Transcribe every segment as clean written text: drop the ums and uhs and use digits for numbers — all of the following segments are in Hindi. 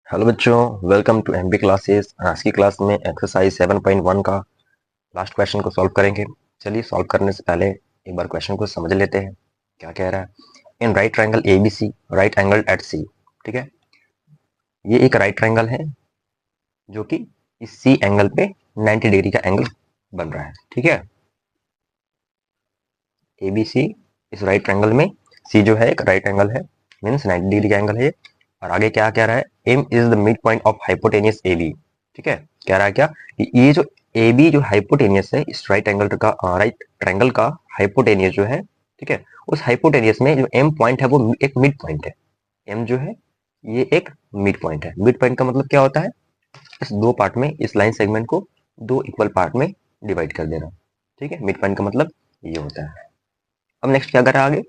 हेलो बच्चों, वेलकम टू एमबी क्लासेस। आज की क्लास में एक्सरसाइज 7.1 का लास्ट क्वेश्चन को सॉल्व करेंगे। चलिए सॉल्व करने से पहले एक बार क्वेश्चन को समझ लेते हैं क्या कह रहा है। In right triangle A B C right angle at C. ठीक है, ये एक राइट ट्रायंगल है जो कि इस सी एंगल पे 90 डिग्री का एंगल बन रहा है। ठीक है, ए बी सी इस राइट ट्रायंगल में सी जो है एक राइट एंगल है, मीन्स 90 डिग्री का एंगल है। और आगे क्या कह रहा है, M is the mid point of hypotenuse A B. ठीक है, कह रहा है क्या कि ये जो ए बी जो हाइपोटेनियस है इस राइट एंगल का राइट ट्रायंगल का हाइपोटेनियस जो है, ठीक है, उस हाइपोटेनियस में जो एम पॉइंट है वो एक मिड पॉइंट है। एम जो है ये एक मिड पॉइंट है। मिड पॉइंट का मतलब क्या होता है, इस दो पार्ट में इस लाइन सेगमेंट को दो इक्वल पार्ट में डिवाइड कर देना। ठीक है, मिड पॉइंट का मतलब ये होता है। अब नेक्स्ट क्या कर रहा है आगे,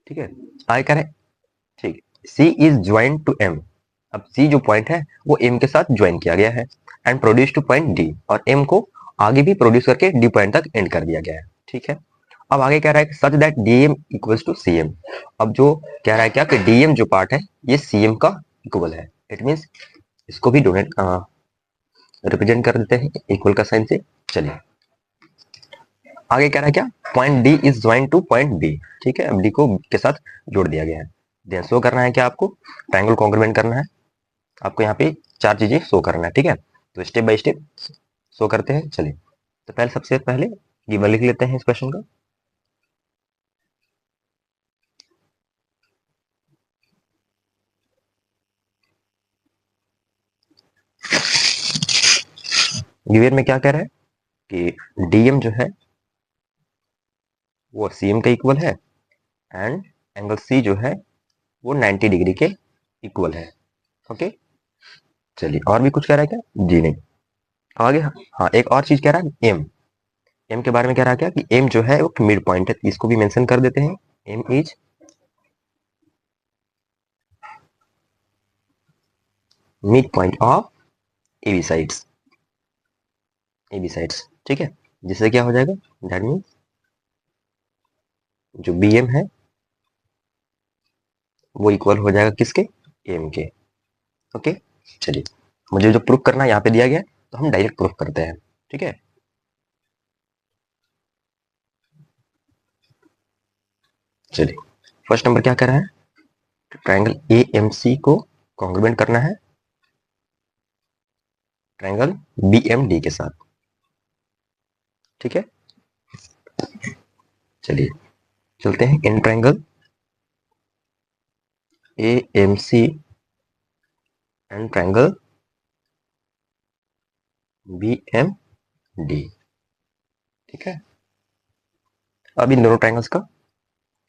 ठीक है, आगे करें, ठीक, सी इज ज्वाइन टू एम। अब सी जो पॉइंट है वो एम के साथ ज्वाइन किया गया है and produce two point D, और एम को आगे भी प्रोड्यूस करके डी पॉइंट तक एंड कर दिया गया है। ठीक है, अब आगे कह रहा है such that D M equals to C M. अब जो कह रहा है क्या कि डी एम जो पार्ट है ये सी एम का इक्वल है। इट मीन्स इसको भी डोनेट रिप्रेजेंट कर देते हैं इक्वल का साइन से। चलिए आगे कह रहा है क्या, point D is join to point B. ठीक है, अब डी को के साथ जोड़ दिया गया है। देन शो करना है क्या आपको, ट्रायंगल कॉन्ग्रुएंट करना है। आपको यहाँ पे चार चीजें शो करना है। ठीक है, तो स्टेप बाय स्टेप शो करते हैं। चलिए तो पहले सबसे पहले गिवन लिख लेते हैं इस क्वेश्चन का। गिवन में क्या कह रहा है कि डीएम जो है वो सीएम का इक्वल है एंड एंगल सी जो है वो 90 डिग्री के इक्वल है। ओके, चलिए और भी कुछ कह रहा है क्या, जी नहीं। आगे हाँ एक और चीज कह रहा है, एम। एम के बारे में कह रहा है क्या कि एम जो है वो मिड पॉइंट है, इसको भी मेंशन कर देते हैं। M is mid point of A B sides, A B sides. ठीक है, जिससे क्या हो जाएगा, दैट मीन्स जो बी एम है वो इक्वल हो जाएगा किसके, एम के। ओके, चलिए मुझे जो प्रूफ करना है यहाँ पे दिया गया है, तो हम डायरेक्ट प्रूफ करते हैं। ठीक है, चलिए फर्स्ट नंबर क्या कर रहा है, ट्रायंगल ए एम सी को कॉन्ग्रुएंट करना है ट्रायंगल बी एम डी के साथ। ठीक है, चलिए चलते हैं in triangle A M C and triangle B M D. ठीक है, अब इन दोनों ट्रायंगल्स का,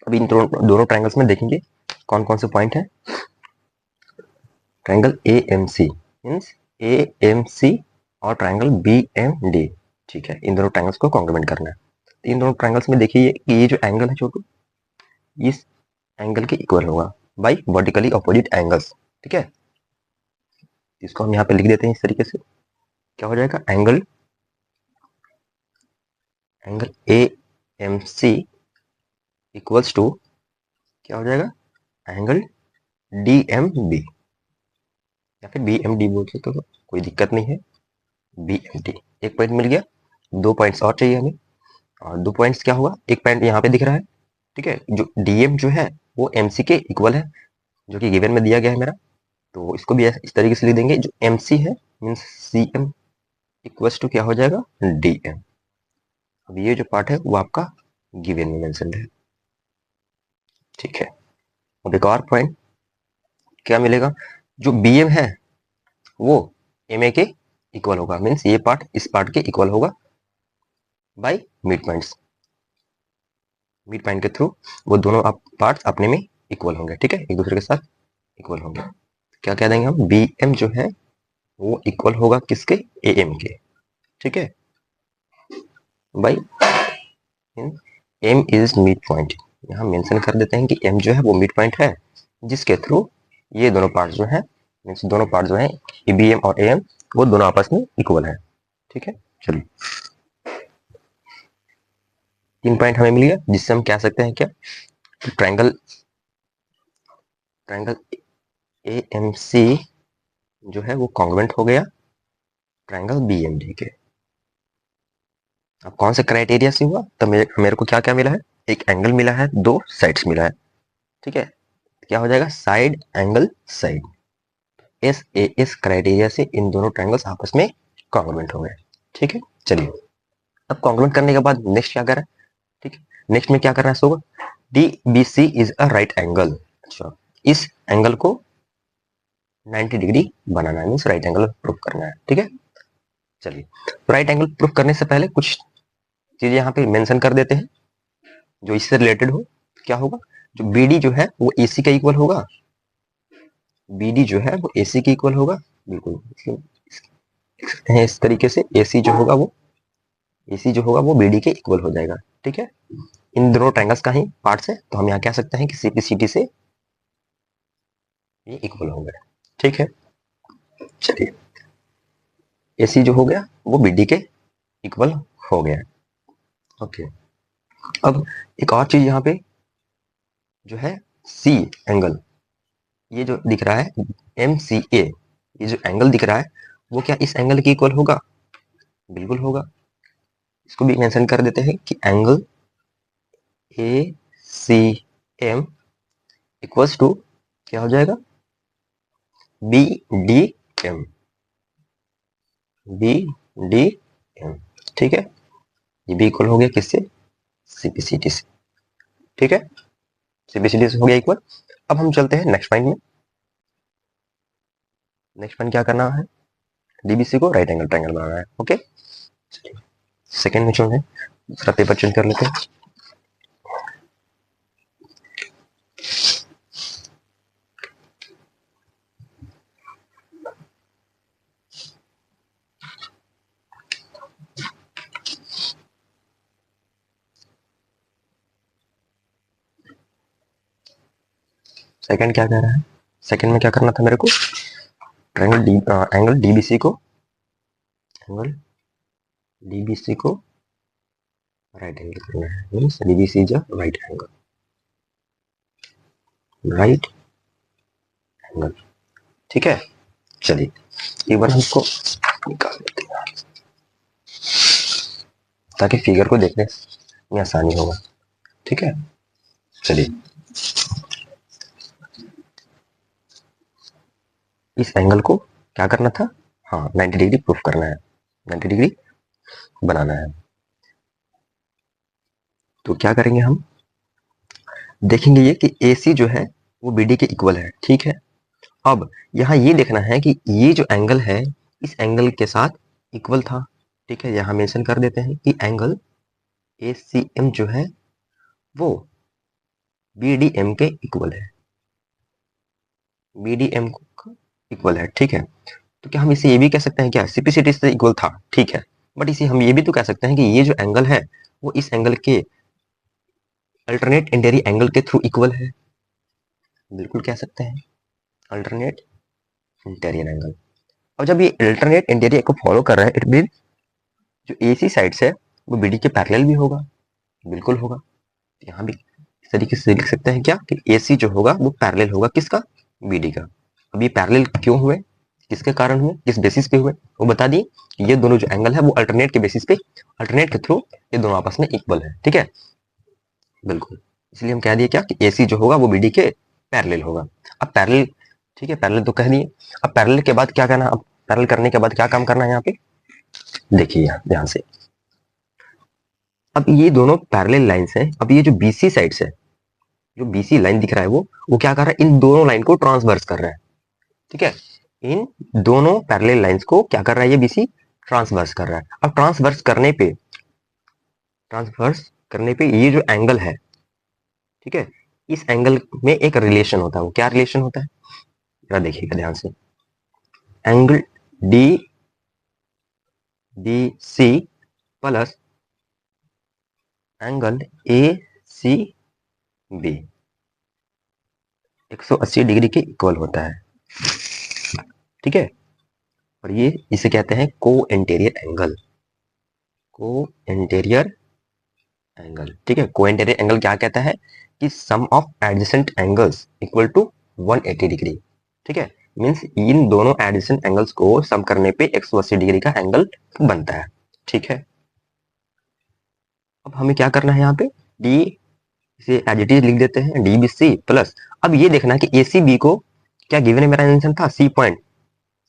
अब इन दोनों ट्रायंगल्स में देखेंगे कौन कौन से पॉइंट है। Triangle A M C means A M C और ट्रायंगल बी एम डी। ठीक है, इन दोनों ट्रायंगल्स को कॉन्ग्रुएंट करना है। तो इन दोनों ट्रायंगल्स में देखिए कि ये जो एंगल है छोटू, इस एंगल के इक्वल होगा बाई वर्टिकली अपोजिट एंगल्स। ठीक है, इसको हम यहाँ पे लिख देते हैं इस तरीके से। क्या हो जाएगा, angle angle A M C equals to क्या हो जाएगा, एंगल डी एम बी, या फिर बी एम डी बोल सकते हो, कोई दिक्कत नहीं है। बी एम डी एक पॉइंट मिल गया, दो पॉइंट्स और चाहिए हमें। और दो पॉइंट्स क्या हुआ, एक पॉइंट यहाँ पे दिख रहा है। ठीक है, जो डीएम जो है वो एमसी के इक्वल है, जो कि गिवन में दिया गया है मेरा। तो इसको भी इस तरीके से लिख देंगे, जो एमसी है means C M equals to क्या हो जाएगा, डी एम। अब ये जो पार्ट है वो आपका गिवन में मेंशन्ड है। ठीक है, अब एक और पॉइंट क्या मिलेगा, जो बी एम है वो एम ए के इक्वल होगा, मीन्स ये पार्ट इस पार्ट के इक्वल होगा by mid points. Mid point के थ्रू वो दोनों आप पार्ट अपने में इक्वल होंगे। ठीक है, एक दूसरे के साथ इक्वल होंगे। क्या कह देंगे हम, बी एम जो है वो इक्वल होगा किसके, ए एम के। ठीक है, by M is mid point, यहाँ मेंशन कर देते हैं कि एम जो है वो मिड पॉइंट है, जिसके थ्रू ये दोनों पार्ट जो है, मीन्स दोनों पार्ट जो है बी एम और ए एम वो दोनों आपस में इक्वल है। ठीक है, चलिए तीन पॉइंट हमें मिल गया, जिससे हम कह सकते हैं क्या, triangle triangle A M C जो है वो कॉन्ग्रुएंट हो गया ट्रायंगल बीएमडी के। अब कौन से क्राइटेरिया से हुआ? तो मेरे को क्या क्या मिला है? एक एंगल मिला है, दो साइड्स मिला है, ठीक है। क्या हो जाएगा? Side angle side. इस क्राइटेरिया से इन दोनों ट्रायंगल्स आपस में कॉन्ग्रुएंट हो गए, ठीक है। चलिए, अब कॉन्ग्रुएंट करने के बाद नेक्स्ट क्या करें? ठीक है, नेक्स्ट में क्या करना है? So D B C is a right angle. अच्छा, इस एंगल को 90 डिग्री बनाना है, मीन्स राइट एंगल प्रूफ करना है, ठीक है। चलिए, राइट एंगल प्रूफ करने से पहले कुछ चीजें यहाँ पे मेंशन कर देते हैं जो इससे रिलेटेड हो। क्या होगा? जो बी डी जो है वो ए सी का इक्वल होगा। बी डी जो है वो ए सी के इक्वल होगा, बिल्कुल लिख सकते हैं इस तरीके से। ए सी जो होगा वो वो बी डी के इक्वल हो जाएगा, ठीक है। इन दोनों ट्रायंगल्स का ही पार्ट्स है, तो हम यहाँ कह सकते हैं कि सीपीसीटी से ये इक्वल हो गया, ठीक है। चलिए, ए सी जो हो गया वो बी डी के इक्वल हो गया, ओके। अब एक और चीज यहाँ पे जो है सी एंगल, ये जो दिख रहा है एम सी ए, ये जो एंगल दिख रहा है वो क्या इस एंगल के इक्वल होगा? बिल्कुल होगा। इसको भी मेंशन कर देते हैं कि angle A C M equals to क्या हो जाएगा? B D M, B D M, ठीक है। ये भी इक्वल हो गया किससे? सीपीसीटी से, ठीक है। सीपीसीटी से हो गया इक्वल। अब हम चलते हैं नेक्स्ट पॉइंट में। नेक्स्ट पॉइंट क्या करना है? डीबीसी को राइट एंगल ट्रायंगल बनाना है, ओके। सेकंड में चलते हैं, दूसरा पेपर चेंज कर लेते हैं। सेकंड क्या कह रहा है? सेकंड में क्या करना था मेरे को? ट्रायंगल डी एंगल डीबीसी को, एंगल डीबीसी को राइट एंगल करना है, means DBC is a right angle, right angle, ठीक है। चलिए, एक बार हम इसको निकाल लेते हैं ताकि फिगर को देखने में आसानी होगा, ठीक है। चलिए, इस एंगल को क्या करना था? हाँ, 90 डिग्री प्रूफ करना है, 90 डिग्री बनाना है। तो क्या करेंगे हम? देखेंगे ये कि AC जो है वो BD के इक्वल है, ठीक है। अब यहाँ ये देखना है कि ये जो एंगल है इस एंगल के साथ इक्वल था, ठीक है। यहाँ मेंशन कर देते हैं कि एंगल ACM जो है वो BDM के इक्वल है, BDM का इक्वल है, ठीक है। तो क्या हम इसे ये भी कह सकते हैं क्या सीपीसीटी से इक्वल था, ठीक है। बट इसे हम ये भी तो कह सकते हैं कि ये जो एंगल है वो इस एंगल के अल्टरनेट इंटेरियर एंगल के थ्रू इक्वल है, बिल्कुल कह सकते हैं अल्टरनेट इंटेरियर एंगल। और जब ये अल्टरनेट इंटेरियर को फॉलो कर रहा है, इट मीन जो AC साइड है वो BD के पैरेलल भी होगा, बिल्कुल होगा। यहाँ भी इस तरीके से लिख सकते हैं क्या कि AC जो होगा वो पैरेलल होगा किसका? BD का। अब ये पैरेलल क्यों हुए, किसके कारण हुए, किस बेसिस पे हुए, वो बता दिए कि ये दोनों जो एंगल है वो अल्टरनेट के बेसिस पे, अल्टरनेट के थ्रू ये दोनों आपस में इक्वल है, ठीक है, बिल्कुल। इसलिए हम कह दिए क्या कि AC जो होगा वो BD के पैरेलल होगा। अब पैरेलल, ठीक है, पैरेलल तो कह दिए। अब पैरेलल के बाद क्या करना? अब पैरेलल करने के बाद क्या काम करना है यहाँ पे? देखिए ध्यान से, अब ये दोनों पैरेलल लाइंस हैं। अब ये जो BC साइड्स है, जो BC लाइन दिख रहा है वो क्या कर रहा है? इन दोनों लाइन को ट्रांसवर्स कर रहा है, ठीक है। इन दोनों पैरेलल लाइंस को क्या कर रहा है? ये BC ट्रांसवर्स कर रहा है। अब ट्रांसवर्स करने पे ये जो एंगल है, ठीक है, इस एंगल में एक रिलेशन होता है। वो क्या रिलेशन होता है? जरा देखिएगा ध्यान से। Angle D D C plus angle A C B 180 degree के इक्वल होता है, ठीक है। और ये इसे कहते हैं co interior angle, co interior angle, ठीक है। को इंटीरियर एंगल क्या कहता है कि sum of adjacent angles equal to 180 degree, ठीक है। मीन्स इन दोनों एडजेसेंट एंगल्स को सम करने पे 180 डिग्री का एंगल बनता है। ठीक है, अब हमें क्या करना है यहाँ पे, डी इसे एज इट इज लिख देते हैं, डी बी सी प्लस, अब ये देखना है कि ए सी बी को क्या गिवन है, मेरा आंसर था सी पॉइंट,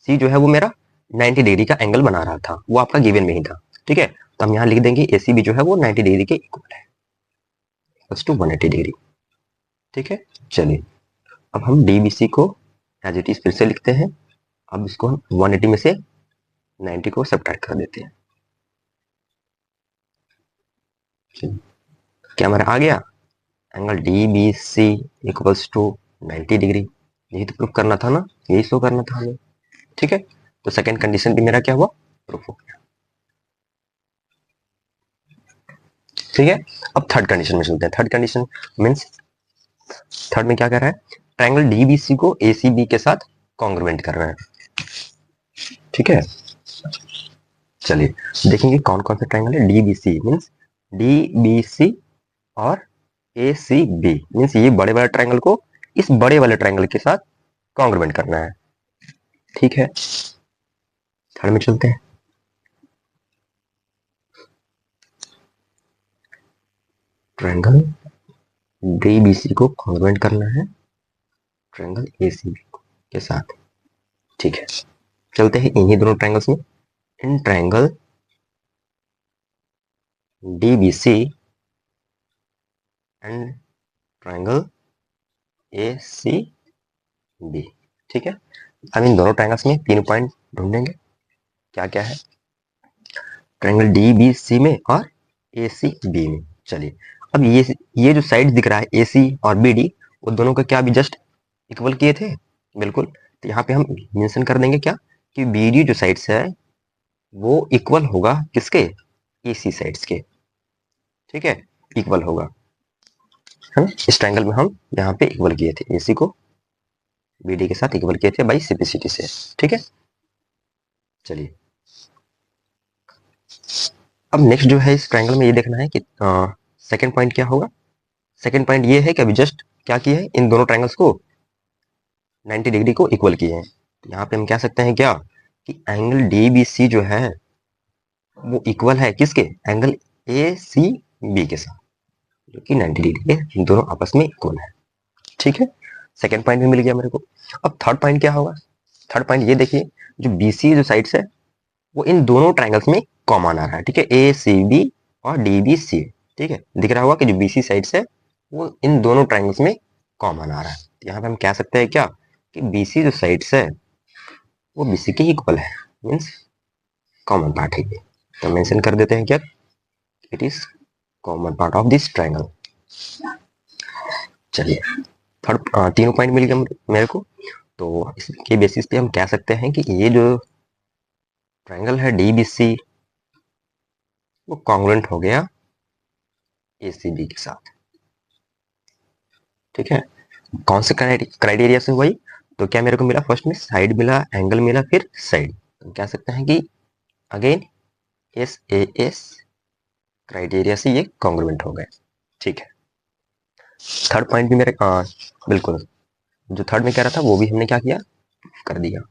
सी जो है वो मेरा 90 डिग्री का एंगल बना रहा था, वो आपका गिवन में ही था। ठीक है, तो हम यहाँ लिख देंगे ए सी बी जो है वो 90 डिग्री के इक्वल है, प्लस टू 180 डिग्री। ठीक है, चलिए अब हम डी बी सी को एज इट इज फिर से लिखते हैं। अब इसको हम 180 में से 90 को सब्ट्रैक्ट कर देते हैं। क्या हमारा आ गया, angle D B C equals to 90 degree, यही तो प्रूफ करना था ना, यही शो करना था हमें। ठीक है, तो सेकंड कंडीशन भी मेरा क्या हुआ, प्रूफ हो गया। ठीक है, अब थर्ड कंडीशन में चलते हैं। थर्ड कंडीशन मीन्स थर्ड में क्या कर रहा है, ट्रायंगल डीबीसी को एसीबी के साथ कॉन्ग्रुएंट कर रहा है। ठीक है, चलिए देखेंगे कौन कौन से ट्रायंगल है। डीबीसी मीन्स डीबीसी और एसीबी मीन्स ये बड़े वाले ट्रायंगल को इस बड़े वाले ट्रायंगल के साथ कॉन्ग्रुएंट करना है। ठीक है, थर्ड में चलते हैं। ट्रायंगल डीबीसी को कॉन्ग्रुएंट करना है ट्रायंगल एसीबी के साथ। ठीक है, चलते हैं इन्हीं दोनों ट्रायंगल्स में। In triangle DBC and triangle ACB. ठीक है, हम इन दोनों ट्रायंगल्स में 3 पॉइंट ढूंढेंगे, क्या क्या है ट्रायंगल डीबीसी में और एसीबी में। चलिए अब ये जो साइड दिख रहा है एसी और बीडी, वो दोनों का क्या अभी जस्ट इक्वल किए थे, बिल्कुल। तो यहाँ पे हम मेंशन कर देंगे क्या, कि बीडी जो साइड्स है वो इक्वल होगा किसके, एसी साइड्स के। ठीक है, इक्वल होगा, है ना। इस ट्रायंगल में हम यहाँ पे इक्वल किए थे, एसी को बीडी के साथ इक्वल किए थे बाई सिम्प्लिसिटी से। ठीक है, चलिए अब नेक्स्ट जो है इस ट्रायंगल में ये देखना है कि सेकंड पॉइंट क्या होगा। सेकंड पॉइंट ये है कि अभी जस्ट क्या किया है, इन दोनों ट्रायंगल्स को 90 डिग्री को इक्वल किए हैं। तो यहाँ पे हम कह सकते हैं क्या, कि एंगल डीबीसी जो है वो इक्वल है किसके, एंगल ए सी बी के साथ, जो कि 90 डिग्री के इन दोनों आपस में इक्वल है। ठीक है, सेकंड पॉइंट भी मिल गया मेरे को। अब थर्ड पॉइंट क्या होगा, थर्ड पॉइंट ये देखिए, जो बीसी जो साइड्स है वो इन दोनों ट्रायंगल्स में कॉमन आ रहा है। ठीक है, ए सी बी और डी बी सी। ठीक है, दिख रहा होगा कि जो बीसी साइड्स है वो इन दोनों ट्रायंगल्स में कॉमन आ रहा है। तो यहाँ पे हम कह सकते हैं क्या, कि बीसी जो साइड्स है वो बीसी के इक्वल है, मीन्स कॉमन पार्ट है ये। तो मेंशन कर देते हैं क्या, it is common part of this triangle. चलिए थर्ड तीनों पॉइंट मिल गए मेरे को। तो इसके बेसिस पे हम कह सकते हैं कि ये जो ट्रायंगल है डीबीसी वो कॉन्ग्रुएंट हो गया एसीबी के साथ। ठीक है, कौन से क्राइटेरिया से हुआ, तो क्या मेरे को मिला, फर्स्ट में साइड मिला, एंगल मिला, फिर साइड। तो कह सकते हैं कि again S A S criteria से ये कॉन्ग्रुएंट हो गए। ठीक है, थर्ड पॉइंट भी मेरे बिल्कुल जो थर्ड में कह रहा था वो भी हमने क्या किया, कर दिया।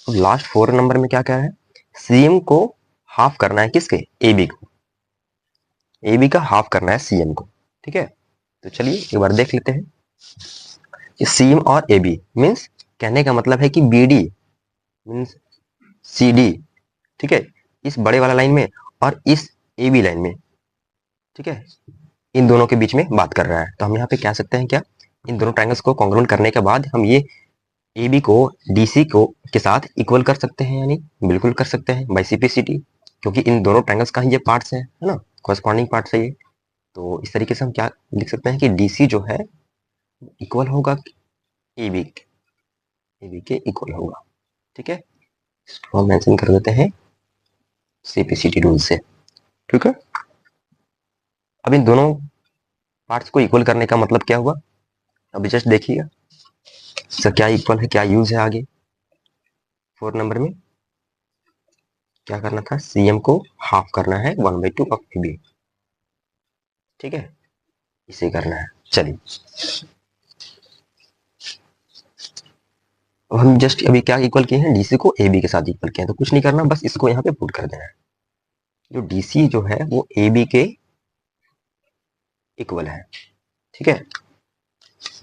अब लास्ट 4 नंबर में क्या कह रहा है, सीएम को हाफ करना है किसके, एबी को, एबी का हाफ करना है सीएम को। ठीक है, तो चलिए एक बार देख लेते हैं कि सीएम और एबी मीन्स, कहने का मतलब है कि बीडी मीन्स सीडी। ठीक है, इस बड़े वाला लाइन में और इस एबी लाइन में, ठीक है, इन दोनों के बीच में बात कर रहा है। तो हम यहाँ पे कह सकते हैं क्या, इन दोनों ट्रायंगल्स को कॉन्ग्रुएंट करने के बाद हम ये ए बी को डीसी को के साथ इक्वल कर सकते हैं, यानी बिल्कुल कर सकते हैं बाई सिम्प्लिसिटी, क्योंकि इन दोनों ट्रायंगल्स का ही ये पार्ट्स हैं, है ना, कॉरस्पॉन्डिंग पार्ट्स है ये। तो इस तरीके से हम क्या लिख सकते हैं कि डीसी जो है इक्वल होगा ए बी के इक्वल होगा। ठीक है, इसको हम मेंशन कर देते हैं सिम्प्लिसिटी रूल से। ठीक है, अब इन दोनों पार्ट्स को इक्वल करने का मतलब क्या हुआ, अभी जस्ट देखिएगा सर क्या इक्वल है, क्या यूज है आगे। 4 नंबर में क्या करना था, सीएम को हाफ करना है 1/2 ऑफ बी। ठीक है, इसे करना है। चलिए अब हम जस्ट अभी क्या इक्वल किए हैं, डीसी को ए बी के साथ इक्वल किए हैं, तो कुछ नहीं करना, बस इसको यहाँ पे पुट कर देना है। जो डीसी जो है वो ए बी के इक्वल है, ठीक है,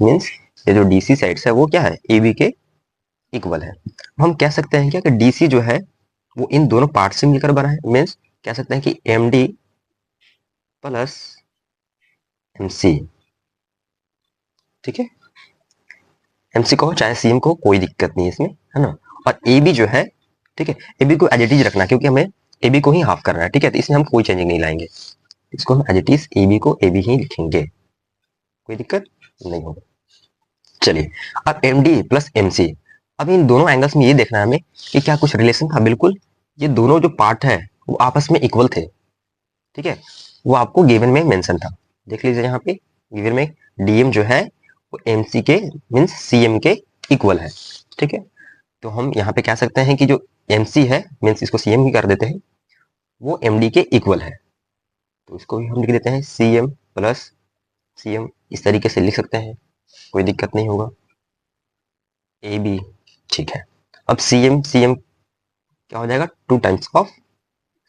मीन्स ये जो डीसी साइड्स है वो क्या है, ए बी के इक्वल है। हम कह सकते हैं क्या कि डीसी जो है वो इन दोनों पार्ट से मिलकर बना है, मीन्स कह सकते हैं कि M D plus M C, ठीक है, एमसी को चाहे सीएम को, कोई दिक्कत नहीं है इसमें, है ना। और ए बी जो है, ठीक है, ए बी को एज इट इज रखना, क्योंकि हमें ए बी को ही हाफ करना है, ठीक है, तो इसमें हम कोई चेंजिंग नहीं लाएंगे, इसको हम as it is A B को ए बी ही लिखेंगे, कोई दिक्कत नहीं होगा। चलिए, अब M D plus M C, अब इन दोनों एंगल्स में ये देखना है हमें कि क्या कुछ रिलेशन था। बिल्कुल, ये दोनों जो पार्ट है वो आपस में इक्वल थे, ठीक है, वो आपको गिवन में मेंशन था, देख लीजिए यहाँ पे गिवन में डीएम जो है वो एमसी के मीन्स सीएम के इक्वल है, ठीक है। तो हम यहाँ पे कह सकते हैं कि जो एमसी है मीन्स इसको सीएम ही कर देते हैं, वो एमडी के इक्वल है, तो इसको भी हम लिख देते हैं सीएम प्लस सीएम, इस तरीके से लिख सकते हैं, कोई दिक्कत नहीं होगा। ए बी, ठीक है, अब सीएम सीएम क्या हो जाएगा, 2 times of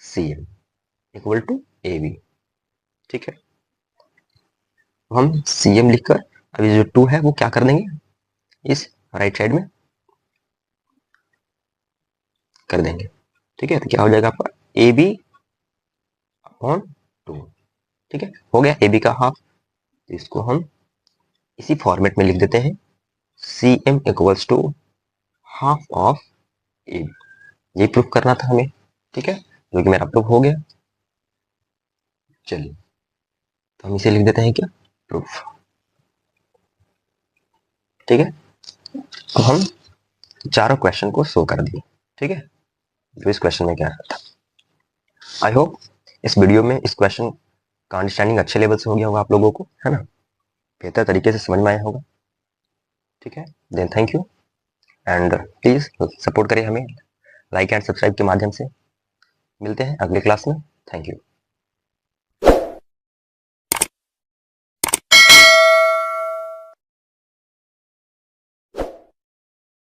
CM equal to A B, ठीक है। हम सीएम लिखकर अभी जो 2 है वो क्या कर देंगे, इस राइट साइड में कर देंगे, ठीक है, तो क्या हो जाएगा आपका ए बी अपॉन 2, ठीक है, हो गया ए बी का हाफ। तो इसको हम इसी फॉर्मेट में लिख देते हैं, C M equals to half of A B, ये प्रूफ करना था हमें, ठीक है, जो कि मेरा प्रूफ हो गया। चलिए, तो हम इसे लिख देते हैं क्या, प्रूफ, ठीक है। तो हम चारों क्वेश्चन को शो कर दिए, ठीक है, जो इस क्वेश्चन में क्या था। आई होप इस वीडियो में इस क्वेश्चन का अंडरस्टैंडिंग अच्छे लेवल से हो गया होगा आप लोगों को, है ना, बेहतर तरीके से समझ में आया होगा, ठीक है। Then thank you, and please support करें हमें लाइक एंड सब्सक्राइब के माध्यम से। मिलते हैं अगले क्लास में, थैंक यू।